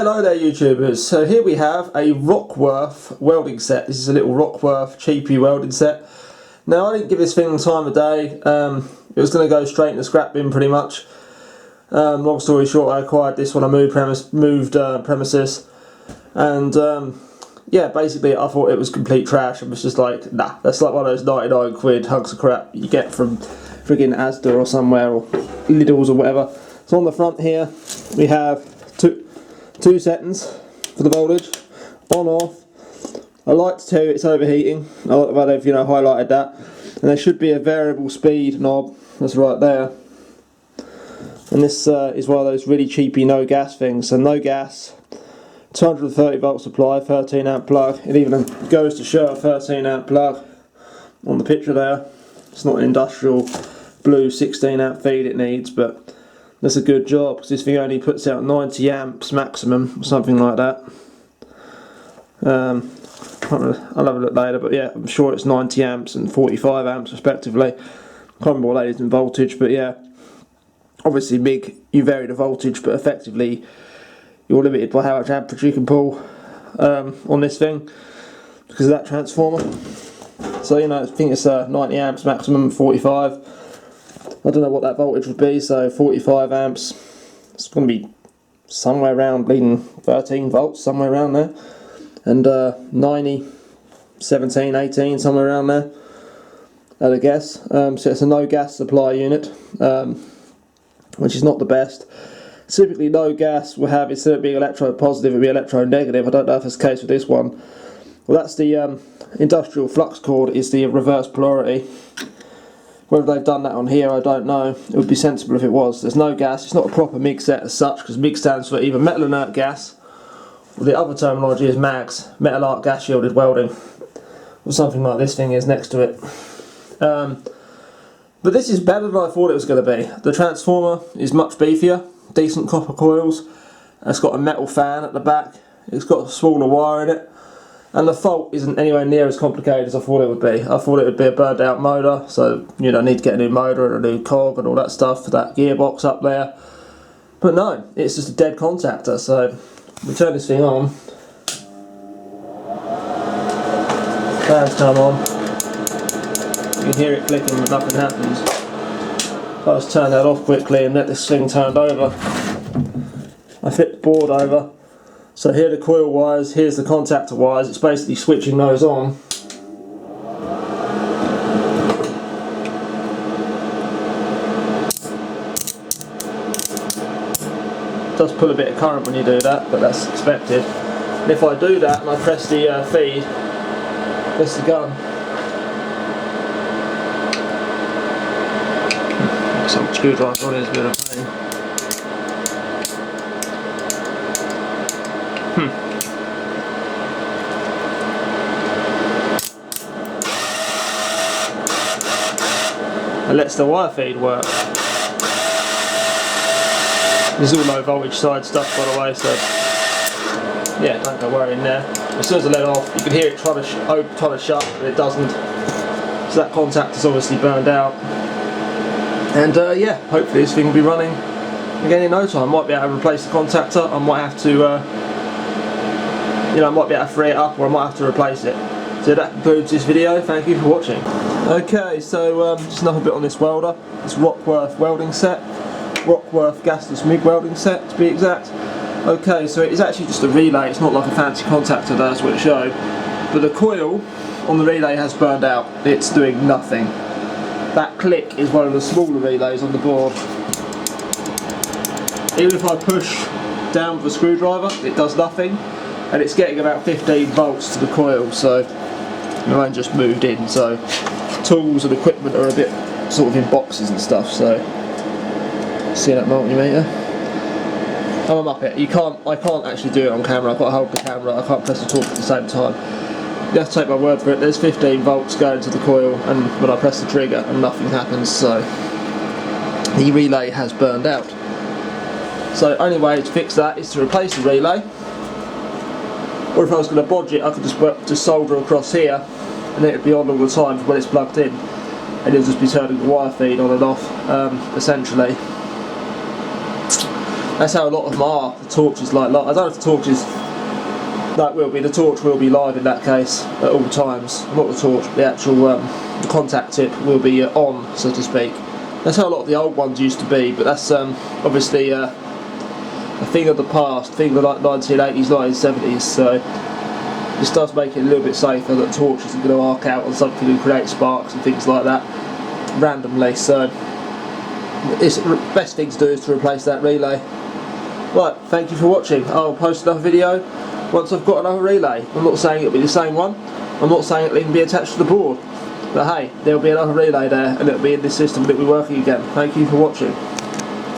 Hello there YouTubers, so here we have a Rockworth welding set. This is a little Rockworth cheapy welding set. Now I didn't give this thing the time of day, it was going to go straight in the scrap bin pretty much. Long story short, I acquired this when I moved premises, and yeah, basically I thought it was complete trash. I was just like, nah, that's like one of those 99 quid hunks of crap you get from friggin' Asda or somewhere, or Lidl's or whatever. So on the front here we have two settings for the voltage, on off. I like to tell you it's overheating. I don't know if you know, highlighted that. And there should be a variable speed knob that's right there. And this is one of those really cheapy no gas things. So no gas, 230 volt supply, 13 amp plug. It even goes to show a 13 amp plug on the picture there. It's not an industrial blue 16 amp feed it needs, but that's a good job because this thing only puts out 90 amps maximum or something like that. I'll have a look later, but yeah, I'm sure it's 90 amps and 45 amps respectively. Can't remember what that is in voltage, but yeah, obviously MIG you vary the voltage, but effectively you're limited by how much amperage you can pull on this thing because of that transformer. So you know, I think it's 90 amps maximum, 45. I don't know what that voltage would be, so 45 amps, it's going to be somewhere around bleeding 13 volts, somewhere around there, and 90, 17, 18, somewhere around there, I'd guess. So it's a no gas supply unit, which is not the best. Typically no gas will have, instead of being electrode positive, it will be electrode negative. I don't know if it's the case with this one. Well, that's the industrial flux cord is the reverse polarity. Whether they've done that on here, I don't know. It would be sensible if it was. There's no gas. It's not a proper MIG set as such, because MIG stands for either metal inert gas, or the other terminology is MAGS, metal arc gas shielded welding, or something like this thing is next to it. But this is better than I thought it was going to be. The transformer is much beefier, decent copper coils. It's got a metal fan at the back. It's got a smaller wire in it. And the fault isn't anywhere near as complicated as I thought it would be. I thought it would be a burned out motor, so you know, I need to get a new motor and a new cog and all that stuff for that gearbox up there. But no, it's just a dead contactor, so we turn this thing on. Fans come on. You can hear it clicking but nothing happens. So I just turn that off quickly and let this thing turn over. I flip the board over. So here are the coil wires, here's the contactor wires. It's basically switching those on. It does pull a bit of current when you do that, but that's expected. And if I do that and I press the feed, press the gun. Some screwdriver on it is a bit of a pain. It lets the wire feed work. This is all low voltage side stuff, by the way, so yeah, don't go worrying there. As soon as I let off, you can hear it try to shut, but it doesn't. So that contactor's obviously burned out. And yeah, hopefully this thing will be running again in no time. I might be able to replace the contactor. I might have to, you know, I might be able to free it up, or I might have to replace it. So that concludes this video. Thank you for watching. Okay, so just another bit on this welder. This Rockworth welding set. Rockworth gasless MIG welding set, to be exact. Okay, so it is actually just a relay. It's not like a fancy contactor, that's what it showed. But the coil on the relay has burned out. It's doing nothing. That click is one of the smaller relays on the board. Even if I push down with a screwdriver, it does nothing. And it's getting about 15 volts to the coil, so mine just moved in, so tools and equipment are a bit sort of in boxes and stuff. So see that multimeter? I'm up it. I can't actually do it on camera. I've got to hold the camera, I can't press the torque at the same time. You have to take my word for it. There's 15 volts going to the coil, and when I press the trigger and nothing happens, so the relay has burned out. So only way to fix that is to replace the relay. Or if I was going to bodge it, I could just solder across here, and it would be on all the time when it's plugged in, and it'll just be turning the wire feed on and off, essentially. That's how a lot of them are. The torch is like I don't know if the torch is the torch will be live in that case at all times. Not the torch, the actual the contact tip will be on, so to speak. That's how a lot of the old ones used to be, but that's obviously a thing of the past, thing of the 1980s, 1970s. So this does make it a little bit safer that the torch isn't going to arc out on something and create sparks and things like that randomly. So the best thing to do is to replace that relay. Right, thank you for watching. I'll post another video once I've got another relay. I'm not saying it'll be the same one, I'm not saying it'll even be attached to the board, but hey, there'll be another relay there and it'll be in this system and it'll be working again. Thank you for watching.